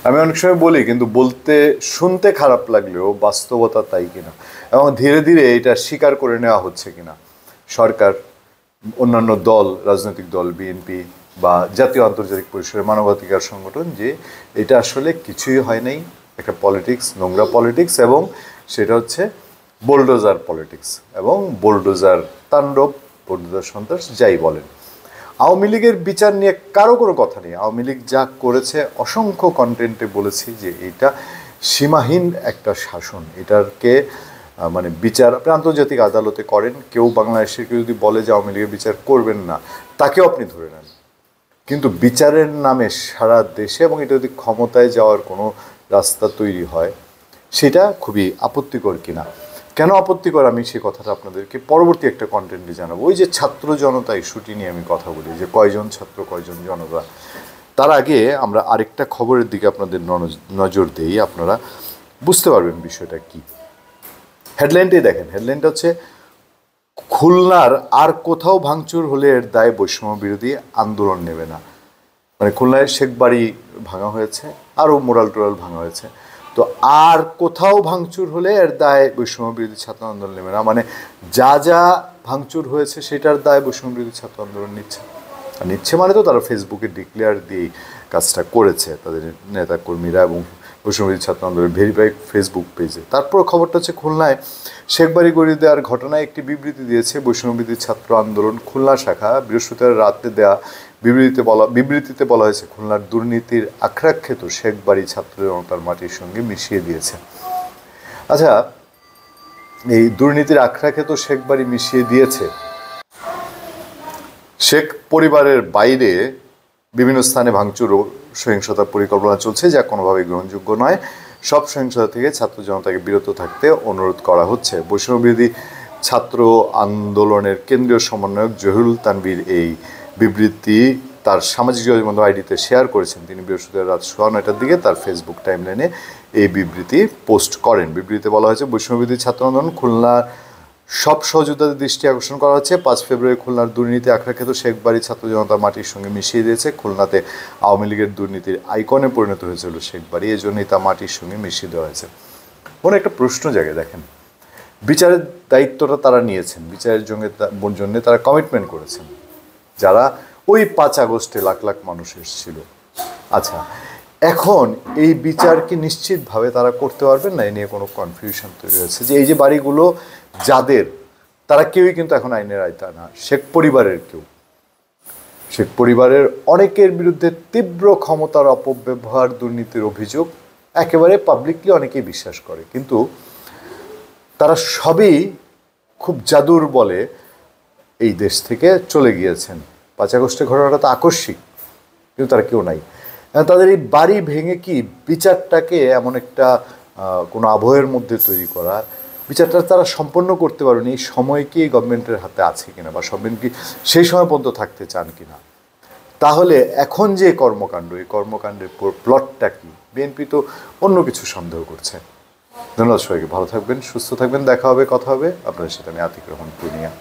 আমি অনেক সময় বলি, কিন্তু বলতে শুনতে খারাপ লাগলেও বাস্তবতা তাই কিনা, এবং ধীরে ধীরে এটা স্বীকার করে নেওয়া হচ্ছে কিনা সরকার, অন্যান্য দল, রাজনৈতিক দল, বিএনপি বা জাতীয় আন্তর্জাতিক পরিসরের মানবাধিকার সংগঠন, যে এটা আসলে কিছুই হয় নাই, একটা পলিটিক্স, নোংরা পলিটিক্স, এবং সেটা হচ্ছে বোলডোজার পলিটিক্স এবং বোলডোজার তাণ্ডব, বোলডোজার সন্ত্রাস, যাই বলেন। আওয়ামী লীগের বিচার নিয়ে কারো কোনো কথা নেই। আওয়ামী লীগ যা করেছে অসংখ্য কন্টেন্টে বলেছি যে এটা সীমাহীন একটা শাসন, এটাকে মানে বিচার আপনি আন্তর্জাতিক আদালতে করেন, কেউ বাংলাদেশের কেউ যদি বলে যে আওয়ামী লীগের বিচার করবেন না, তাকেও আপনি ধরে নেন। কিন্তু বিচারের নামে সারা দেশে, এবং এটা যদি ক্ষমতায় যাওয়ার কোনো রাস্তা তৈরি হয়, সেটা খুবই আপত্তিকর কিনা। কেন আপত্তিকর আমি সে কথাটা আপনাদেরকে পরবর্তী একটা কন্টেন্টে জানাবো। ওই যে ছাত্র জনতা ইস্যুটি নিয়ে আমি কথা বলি, যে কয়জন ছাত্র কয়জন জনতা, তার আগে আমরা আরেকটা খবরের দিকে আপনাদের নজর দেই, আপনারা বুঝতে পারবেন বিষয়টা কি। হেডলাইনটাই দেখেন, হেডলাইনটা হচ্ছে খুলনার আর কোথাও ভাঙচুর হলে এর দায় বৈষম্য বিরোধী আন্দোলন নেবে না। মানে খুলনায় শেখ বাড়ি ভাঙা হয়েছে, আরও মোরাল টোরাল ভাঙা হয়েছে, তো আর কোথাও ভাঙচুর হলে এর দায় বৈষম্য বিরোধী ছাত্র আন্দোলন নেবে না। মানে যা যা ভাঙচুর হয়েছে সেটার দায় বৈষম্য বিরোধী ছাত্র আন্দোলন নিচ্ছে মানে তো তারা ফেসবুকে ডিক্লেয়ার দিয়ে কাজটা করেছে, তাদের নেতাকর্মীরা এবং বৈষম্যবিরোধী ছাত্র আন্দোলনের ভেরিফাইড ফেসবুক পেজে। তারপর খবরটা হচ্ছে খুলনায় শেখবাড়ি গড়িয়ে দেওয়ার ঘটনায় একটি বিবৃতি দিয়েছে বৈষম্যবিরোধী ছাত্র আন্দোলন খুলনা শাখা। বৃহস্পতিবার রাতে দেওয়া বিবৃতিতে বলা হয়েছে খুলনার দুর্নীতির আখড়াক্ষেত শেখবাড়ি ছাত্র জনতার মাটির সঙ্গে মিশিয়ে দিয়েছে। আচ্ছা, এই দুর্নীতির আখড়াক্ষেত শেখবাড়ি মিশিয়ে দিয়েছে, শেখ পরিবারের বাইরে বিভিন্ন স্থানে ভাঙচুর ও সহিংসতার পরিকল্পনা চলছে, যা কোনোভাবেই গ্রহণযোগ্য নয়। সব সহিংসতা থেকে ছাত্র জনতাকে বিরত থাকতে অনুরোধ করা হচ্ছে। বৈষম্যবিরোধী ছাত্র আন্দোলনের কেন্দ্রীয় সমন্বয়ক জহিরুল তানভীর এই বিবৃতি তার সামাজিক যোগাযোগ আইডিতে শেয়ার করেছেন। তিনি বৃহস্পতিবার রাত 9:30টার দিকে তার ফেসবুক টাইমলাইনে এই বিবৃতি পোস্ট করেন। বিবৃতিতে বলা হয়েছে, বৈষম্যবিরোধী ছাত্র আন্দোলন খুলনার সব সহযোদ্ধাদের দৃষ্টি আকর্ষণ করা হচ্ছে। 5 ফেব্রুয়ারি খুলনার দুর্নীতি আখড়াক্ষেত শেখবাড়ি ছাত্র জনতা মাটির সঙ্গে মিশিয়ে দিয়েছে। খুলনাতে আওয়ামী লীগের দুর্নীতির আইকনে পরিণত হয়েছিল শেখবাড়ি, এই জন্যই তা মাটির সঙ্গে মিশিয়ে দেওয়া হয়েছে। মনে একটা প্রশ্ন জাগে, দেখেন, বিচারের দায়িত্বটা তারা নিয়েছেন, বিচারের জন্য তারা কমিটমেন্ট করেছেন, যারা ওই 5 আগস্টে লাখ লাখ মানুষ এসেছিল। আচ্ছা, এখন এই বিচার কি নিশ্চিতভাবে তারা করতে পারবেন না? এই নিয়ে কোনো কনফিউশন তৈরি হয়েছে যে এই যে বাড়িগুলো যাদের, তারা কেউই কিন্তু এখন আইনের আওতায় না। শেখ পরিবারের অনেকের বিরুদ্ধে তীব্র ক্ষমতার অপব্যবহার, দুর্নীতির অভিযোগ একেবারে পাবলিকলি অনেকেই বিশ্বাস করে, কিন্তু তারা সবই খুব জাদুর বলে এই দেশ থেকে চলে গিয়েছেন। 5 আগস্টের ঘটনাটা তো আকস্মিক, কিন্তু তারা কেউ নাই। তাদের এই বাড়ি ভেঙে কি বিচারটাকে এমন একটা কোনো আবহের মধ্যে তৈরি করা, বিচারটা তারা সম্পন্ন করতে পারেনি, এই সময় কি গভর্নমেন্টের হাতে আছে কিনা, বা সব কি সেই সময় পর্যন্ত থাকতে চান কিনা? তাহলে এখন যে কর্মকাণ্ড, এই কর্মকাণ্ডের প্লটটা কি? বিএনপি তো অন্য কিছু সন্দেহ করছে। ধন্যবাদ সবাইকে, ভালো থাকবেন, সুস্থ থাকবেন, দেখা হবে, কথা হবে আপনাদের সাথে। আমি আতিক রহমান পূর্ণিয়া।